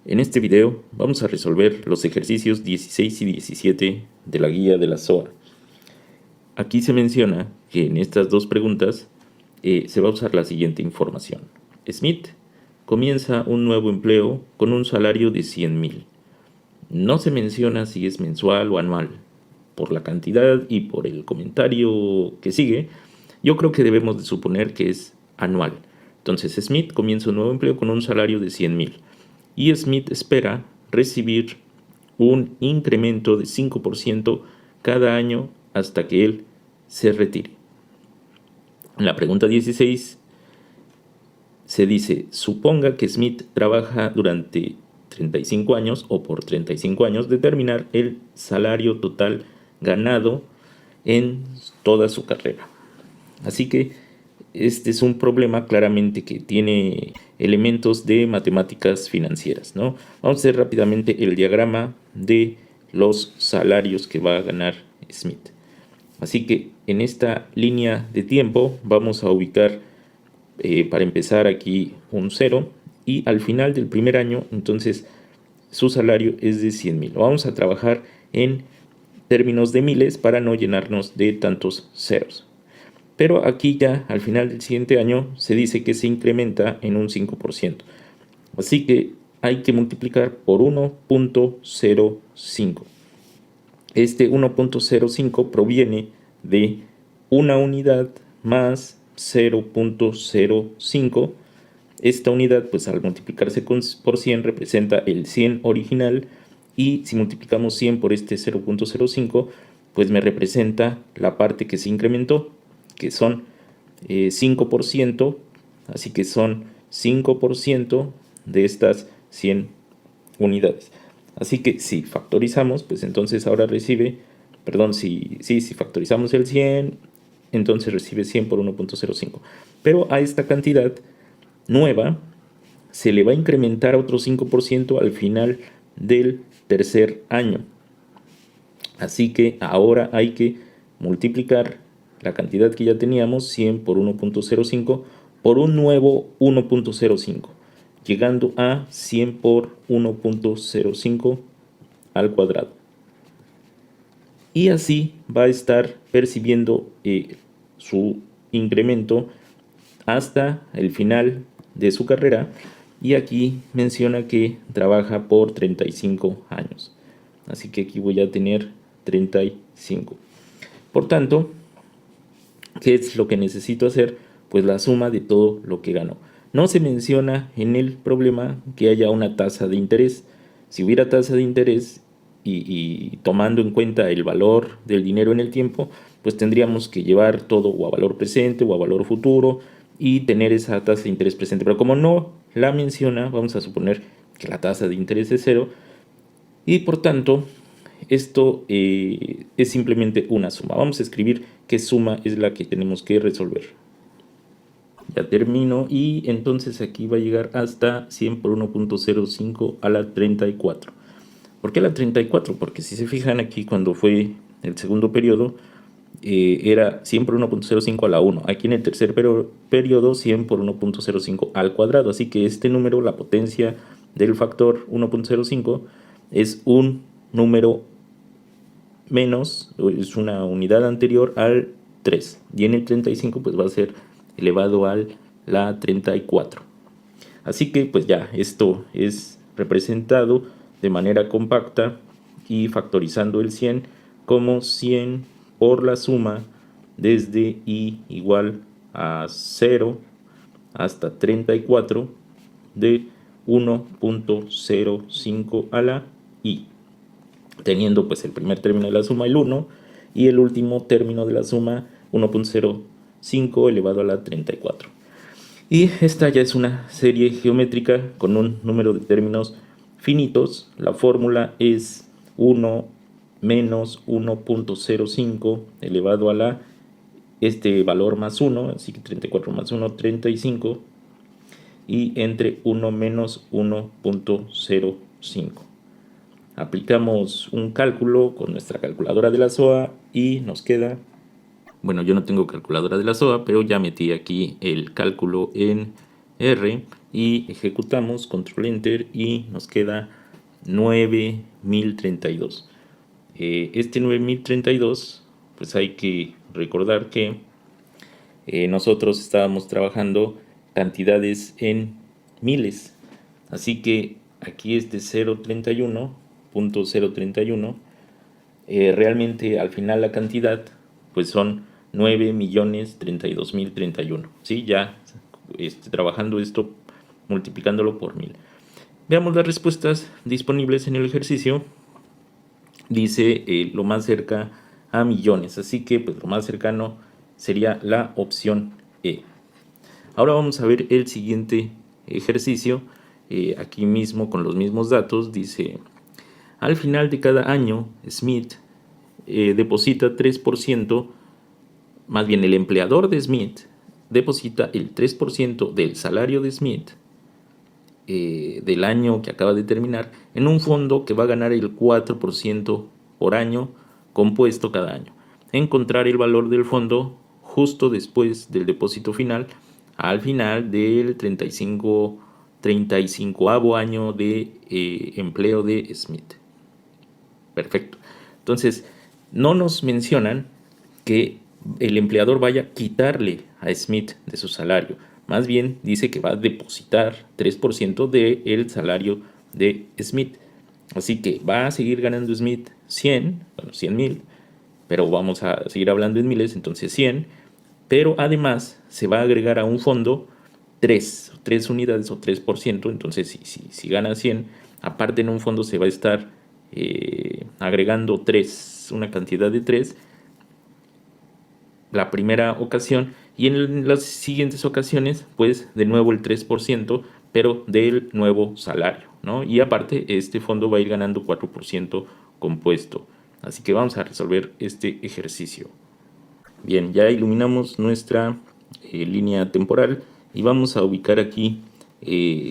En este video vamos a resolver los ejercicios 16 y 17 de la guía de la SOA. Aquí se menciona que en estas dos preguntas se va a usar la siguiente información. Smith comienza un nuevo empleo con un salario de 100,000. No se menciona si es mensual o anual. Por la cantidad y por el comentario que sigue, yo creo que debemos de suponer que es anual. Entonces Smith comienza un nuevo empleo con un salario de 100,000. Y Smith espera recibir un incremento de 5% cada año hasta que él se retire. En la pregunta 16 se dice, suponga que Smith trabaja durante 35 años o por 35 años, determinar el salario total ganado en toda su carrera. Así que este es un problema claramente que tiene elementos de matemáticas financieras, ¿no? Vamos a hacer rápidamente el diagrama de los salarios que va a ganar Smith. Así que en esta línea de tiempo vamos a ubicar para empezar aquí un 0 y al final del primer año entonces su salario es de 100,000. Vamos a trabajar en términos de miles para no llenarnos de tantos ceros. Pero aquí ya al final del siguiente año se dice que se incrementa en un 5%. Así que hay que multiplicar por 1.05. Este 1.05 proviene de una unidad más 0.05. Esta unidad, pues al multiplicarse por 100 representa el 100 original, y si multiplicamos 100 por este 0.05, pues me representa la parte que se incrementó, que son 5%, así que son 5% de estas 100 unidades. Así que si factorizamos, pues entonces ahora recibe, perdón, si factorizamos el 100, entonces recibe 100 por 1.05. Pero a esta cantidad nueva se le va a incrementar otro 5% al final del tercer año. Así que ahora hay que multiplicar la cantidad que ya teníamos, 100 por 1.05, por un nuevo 1.05, llegando a 100 por 1.05 al cuadrado. Y así va a estar percibiendo su incremento hasta el final de su carrera. Y aquí menciona que trabaja por 35 años. Así que aquí voy a tener 35. Por tanto, ¿qué es lo que necesito hacer? Pues la suma de todo lo que ganó. No se menciona en el problema que haya una tasa de interés. Si hubiera tasa de interés y tomando en cuenta el valor del dinero en el tiempo, pues tendríamos que llevar todo o a valor presente o a valor futuro y tener esa tasa de interés presente. Pero como no la menciona, vamos a suponer que la tasa de interés es 0 y por tanto esto es simplemente una suma. Vamos a escribir qué suma es la que tenemos que resolver. Ya termino y entonces aquí va a llegar hasta 100 por 1.05 a la 34. ¿Por qué la 34? Porque si se fijan aquí cuando fue el segundo periodo era 100 por 1.05 a la 1. Aquí en el tercer periodo 100 por 1.05 al cuadrado. Así que este número, la potencia del factor 1.05, es un número menos, es una unidad anterior al 3. Y en el 35 pues va a ser elevado a la 34. Así que pues ya esto es representado de manera compacta y factorizando el 100 como 100 por la suma desde i igual a 0 hasta 34 de 1.05 a la i, teniendo pues el primer término de la suma el 1 y el último término de la suma 1.05 elevado a la 34. Y esta ya es una serie geométrica con un número de términos finitos. La fórmula es 1 menos 1.05 elevado a la este valor más 1, así que 34 más 1, 35, y entre 1 menos 1.05. Aplicamos un cálculo con nuestra calculadora de la SOA y nos queda... Bueno, yo no tengo calculadora de la SOA, pero ya metí aquí el cálculo en R y ejecutamos, control enter y nos queda 9032. Este 9032, pues hay que recordar que nosotros estábamos trabajando cantidades en miles. Así que aquí este 0.31, realmente al final la cantidad pues son 9.032.031. ¿Sí? Ya trabajando esto, multiplicándolo por 1000. Veamos las respuestas disponibles en el ejercicio. Dice lo más cerca a millones, así que pues lo más cercano sería la opción E. Ahora vamos a ver el siguiente ejercicio. Aquí mismo con los mismos datos dice: al final de cada año Smith deposita 3%, más bien el empleador de Smith deposita el 3% del salario de Smith del año que acaba de terminar en un fondo que va a ganar el 4% por año compuesto cada año. Encontrar el valor del fondo justo después del depósito final al final del 35avo año de empleo de Smith. Perfecto. Entonces, no nos mencionan que el empleador vaya a quitarle a Smith de su salario. Más bien dice que va a depositar 3% del salario de Smith. Así que va a seguir ganando Smith 100.000, pero vamos a seguir hablando en miles, entonces 100. Pero además se va a agregar a un fondo 3 unidades o 3%. Entonces, si gana 100, aparte en un fondo se va a estar agregando 3, una cantidad de 3 la primera ocasión, y en las siguientes ocasiones pues de nuevo el 3%, pero del nuevo salario, ¿no? Y aparte este fondo va a ir ganando 4% compuesto. Así que vamos a resolver este ejercicio. Bien, ya iluminamos nuestra línea temporal y vamos a ubicar aquí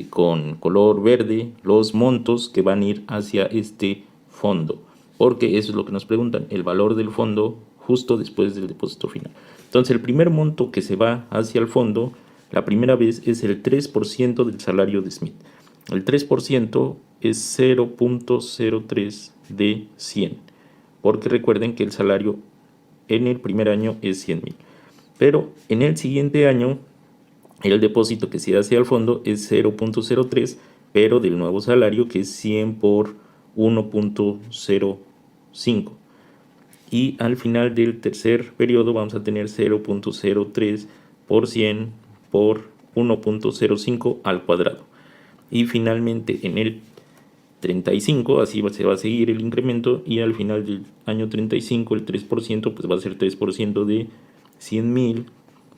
con color verde los montos que van a ir hacia este fondo, porque eso es lo que nos preguntan, el valor del fondo justo después del depósito final. Entonces el primer monto que se va hacia el fondo la primera vez es el 3% del salario de Smith. El 3% es 0.03 de 100, porque recuerden que el salario en el primer año es 100,000. Pero en el siguiente año, el depósito que se hace al fondo es 0.03, pero del nuevo salario, que es 100 por 1.05. Y al final del tercer periodo vamos a tener 0.03 por 100 por 1.05 al cuadrado. Y finalmente en el 35, así se va a seguir el incremento, y al final del año 35 el 3% pues va a ser 3% de 100,000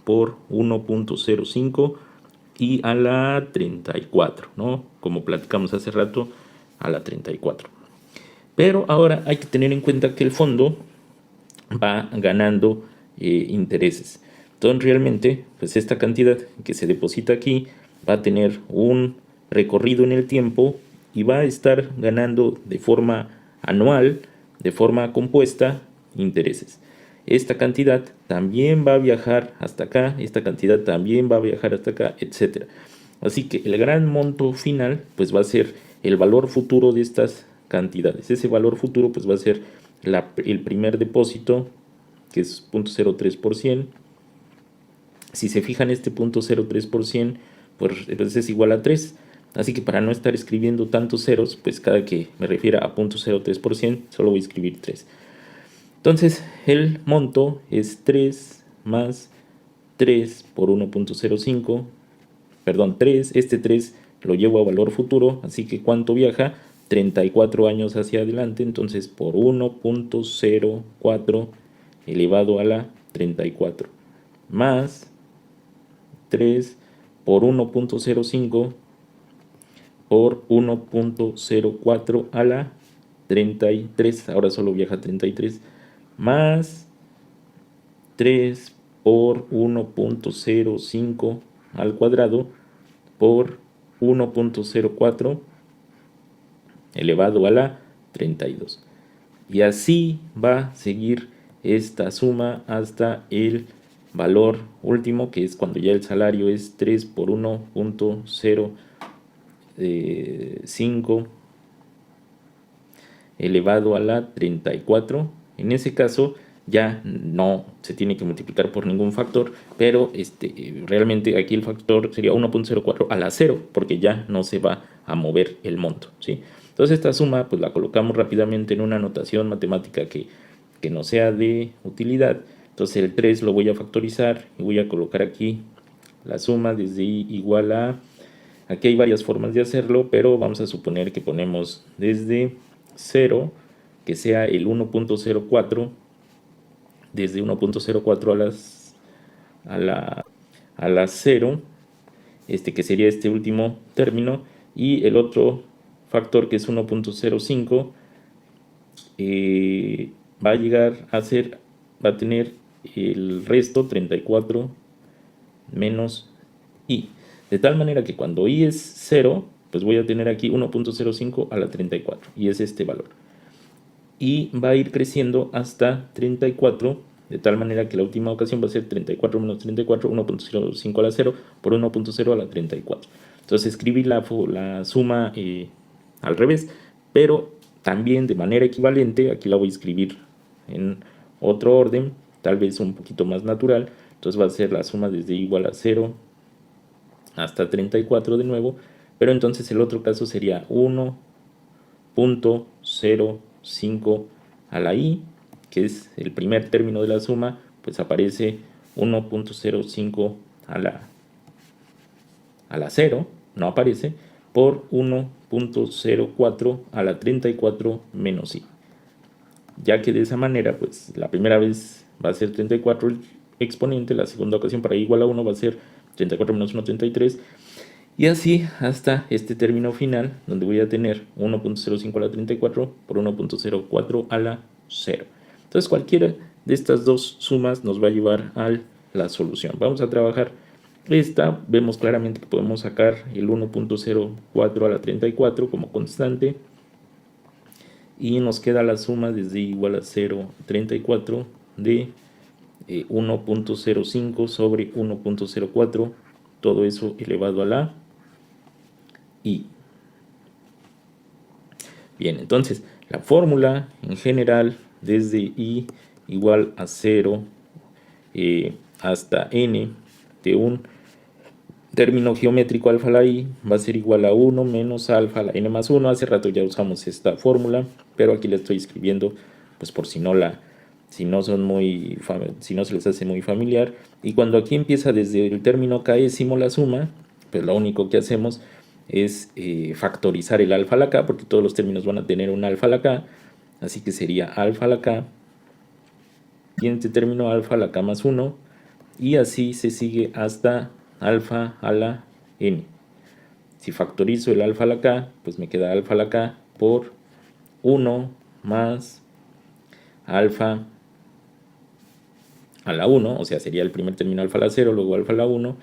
por 1.05 y a la 34, ¿no? Como platicamos hace rato, a la 34. Pero ahora hay que tener en cuenta que el fondo va ganando intereses. Entonces realmente pues esta cantidad que se deposita aquí va a tener un recorrido en el tiempo y va a estar ganando de forma anual, de forma compuesta, intereses. Esta cantidad también va a viajar hasta acá, esta cantidad también va a viajar hasta acá, etcétera. Así que el gran monto final pues va a ser el valor futuro de estas cantidades. Ese valor futuro pues va a ser el primer depósito, que es 0.03%. Si se fijan, este 0.03% pues es igual a 3. Así que para no estar escribiendo tantos ceros, pues cada que me refiera a 0.03%, solo voy a escribir 3. Entonces el monto es 3 más 3 por 1.05, perdón, 3, este 3 lo llevo a valor futuro, así que ¿cuánto viaja? 34 años hacia adelante, entonces por 1.04 elevado a la 34, más 3 por 1.05 por 1.04 a la 33, ahora solo viaja 33, más 3 por 1.05 al cuadrado por 1.04 elevado a la 32. Y así va a seguir esta suma hasta el valor último, que es cuando ya el salario es 3 por 1.05 elevado a la 34. En ese caso ya no se tiene que multiplicar por ningún factor, pero realmente aquí el factor sería 1.04 a la 0, porque ya no se va a mover el monto, ¿sí? Entonces esta suma pues la colocamos rápidamente en una notación matemática que no sea de utilidad. Entonces el 3 lo voy a factorizar y voy a colocar aquí la suma desde i igual a... Aquí hay varias formas de hacerlo, pero vamos a suponer que ponemos desde 0, que sea el 1.04, desde 1.04 a la 0, que sería este último término, y el otro factor, que es 1.05, va a llegar a ser, va a tener el resto 34 menos i. De tal manera que cuando i es 0, pues voy a tener aquí 1.05 a la 34, y es este valor. Y va a ir creciendo hasta 34, de tal manera que la última ocasión va a ser 34 menos 34, 1.05 a la 0 por 1.0 a la 34. Entonces escribí la suma al revés, pero también de manera equivalente, aquí la voy a escribir en otro orden, tal vez un poquito más natural. Entonces va a ser la suma desde igual a 0 hasta 34 de nuevo, pero entonces el otro caso sería 1.05 a la i, que es el primer término de la suma, pues aparece 1.05 a la 0, no aparece, por 1.04 a la 34 menos i. Ya que de esa manera, pues la primera vez va a ser 34 el exponente, la segunda ocasión para i igual a 1 va a ser 34 menos 1, 33, y así hasta este término final, donde voy a tener 1.05 a la 34 por 1.04 a la 0. Entonces cualquiera de estas dos sumas nos va a llevar a la solución. Vamos a trabajar esta. Vemos claramente que podemos sacar el 1.04 a la 34 como constante, y nos queda la suma desde igual a 0 a 34 de 1.05 sobre 1.04, todo eso elevado a la i. Bien, entonces la fórmula en general desde i igual a 0 hasta n de un término geométrico alfa a la i va a ser igual a 1 menos alfa a la n más 1. Hace rato ya usamos esta fórmula, pero aquí la estoy escribiendo pues por si no si no se les hace muy familiar. Y cuando aquí empieza desde el término késimo la suma, pues lo único que hacemos es factorizar el alfa a la k, porque todos los términos van a tener un alfa a la k, así que sería alfa a la k, siguiente término alfa a la k más 1, y así se sigue hasta alfa a la n. Si factorizo el alfa a la k, pues me queda alfa a la k por 1 más alfa a la 1, o sea, sería el primer término alfa a la 0, luego alfa a la 1,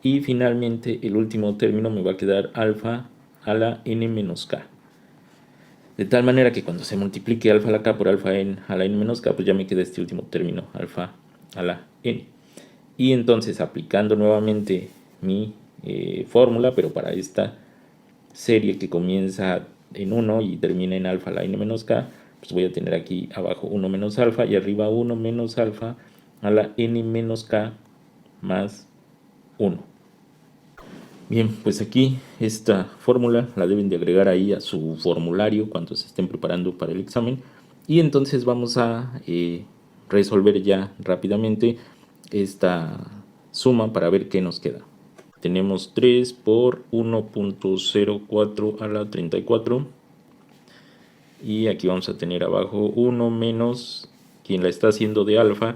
y finalmente el último término me va a quedar alfa a la n menos k. De tal manera que cuando se multiplique alfa a la k por alfa a la n menos k, pues ya me queda este último término, alfa a la n. Y entonces, aplicando nuevamente mi fórmula, pero para esta serie que comienza en 1 y termina en alfa a la n menos k, pues voy a tener aquí abajo 1 menos alfa y arriba 1 menos alfa a la n menos k más 1. Bien, pues aquí esta fórmula la deben de agregar ahí a su formulario cuando se estén preparando para el examen, y entonces vamos a resolver ya rápidamente esta suma para ver qué nos queda. Tenemos 3 por 1.04 a la 34, y aquí vamos a tener abajo 1 menos, quien la está haciendo de alfa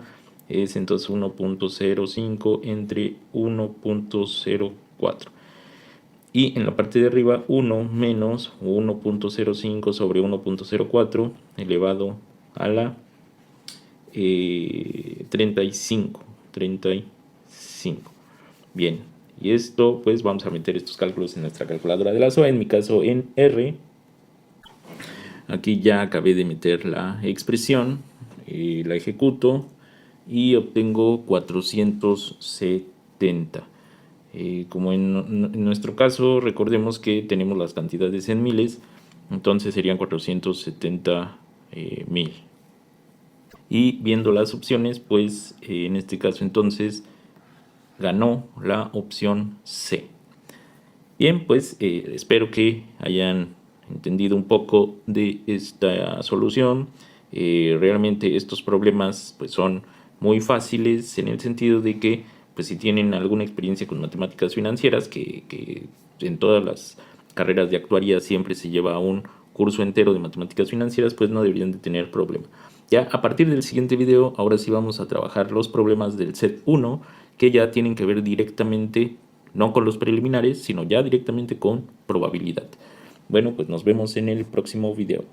es entonces 1.05 entre 1.04, y en la parte de arriba 1 menos 1.05 sobre 1.04 elevado a la 35. Bien, y esto pues vamos a meter estos cálculos en nuestra calculadora de la SOA, en mi caso en R. Aquí ya acabé de meter la expresión, la ejecuto y obtengo 470. Como en nuestro caso, recordemos que tenemos las cantidades en miles, entonces serían 470,000. Y viendo las opciones, pues en este caso entonces ganó la opción C. Bien, pues espero que hayan entendido un poco de esta solución. Realmente estos problemas pues son muy fáciles en el sentido de que pues si tienen alguna experiencia con matemáticas financieras, que en todas las carreras de actuaría siempre se lleva un curso entero de matemáticas financieras, pues no deberían de tener problema. Ya a partir del siguiente video, ahora sí vamos a trabajar los problemas del set 1, que ya tienen que ver directamente, no con los preliminares, sino ya directamente con probabilidad. Bueno, pues nos vemos en el próximo video.